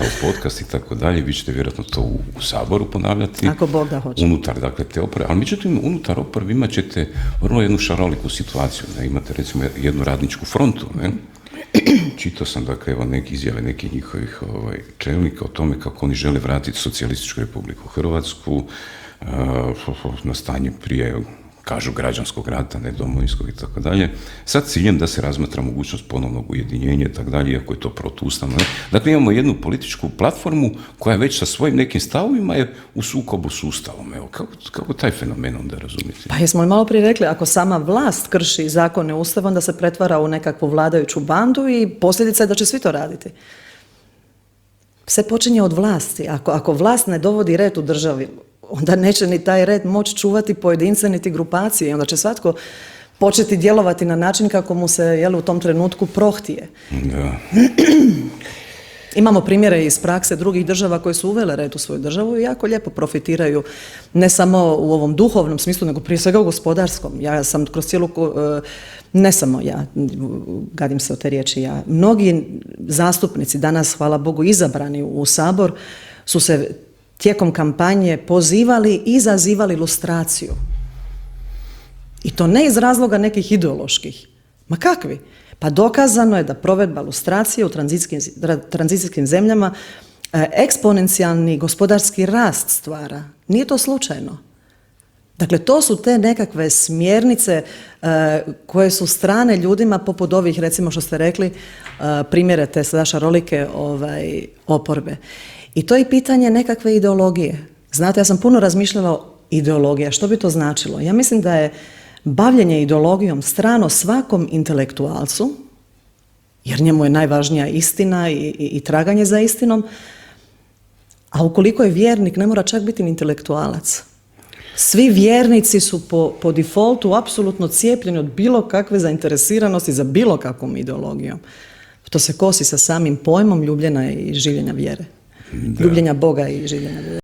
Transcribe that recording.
kao podcast i tako dalje, vi ćete vjerojatno to u Saboru ponavljati. Ako Bog da hoće. Unutar, dakle, te oporbe. Ali međutim, unutar oporbe imat ćete vrlo jednu šaroliku situaciju. Ne? Imate, recimo, jednu radničku frontu. Ne? Čitao sam, dakle, evo, neke izjave nekih njihovih čelnika o tome kako oni žele vratiti socijalističku Republiku Hrvatsku na stanje prije, kažu, građanskog rata, ne domovinskog i tako dalje, sa ciljem da se razmatra mogućnost ponovnog ujedinjenja i tako dalje, iako je to protuustavno. Dakle, imamo jednu političku platformu koja već sa svojim nekim stavovima je u sukobu s Ustavom. Evo, kako taj fenomen onda razumjeti? Pa jesmo li malo prije rekli, ako sama vlast krši zakone Ustava, onda se pretvara u nekakvu vladajuću bandu i posljedica je da će svi to raditi. Sve počinje od vlasti. Ako vlast ne dovodi red u državi, onda neće ni taj red moći čuvati pojedince niti grupacije. Onda će svatko početi djelovati na način kako mu se u tom trenutku prohtije. Da. Imamo primjere iz prakse drugih država koje su uvele red u svoju državu i jako lijepo profitiraju, ne samo u ovom duhovnom smislu, nego prije svega u gospodarskom. Ja sam kroz cijelu, ne samo ja, gadim se o te riječi ja, mnogi zastupnici danas, hvala Bogu, izabrani u Sabor, su se tijekom kampanje pozivali i izazivali lustraciju. I to ne iz razloga nekih ideoloških. Ma kakvi? Pa dokazano je da provedba lustracije u tranzicijskim zemljama eksponencijalni gospodarski rast stvara. Nije to slučajno. Dakle, to su te nekakve smjernice koje su strane ljudima poput ovih, recimo što ste rekli, primjere te šarolike oporbe. I to je pitanje nekakve ideologije. Znate, ja sam puno razmišljala o ideologiji. Što bi to značilo? Ja mislim da je bavljenje ideologijom strano svakom intelektualcu, jer njemu je najvažnija istina i traganje za istinom, a ukoliko je vjernik, ne mora čak biti ni intelektualac. Svi vjernici su po defaultu apsolutno cijepljeni od bilo kakve zainteresiranosti za bilo kakvom ideologijom. To se kosi sa samim pojmom ljubljenja i življenja vjere. Ljubljenja Boga i življenja vjere.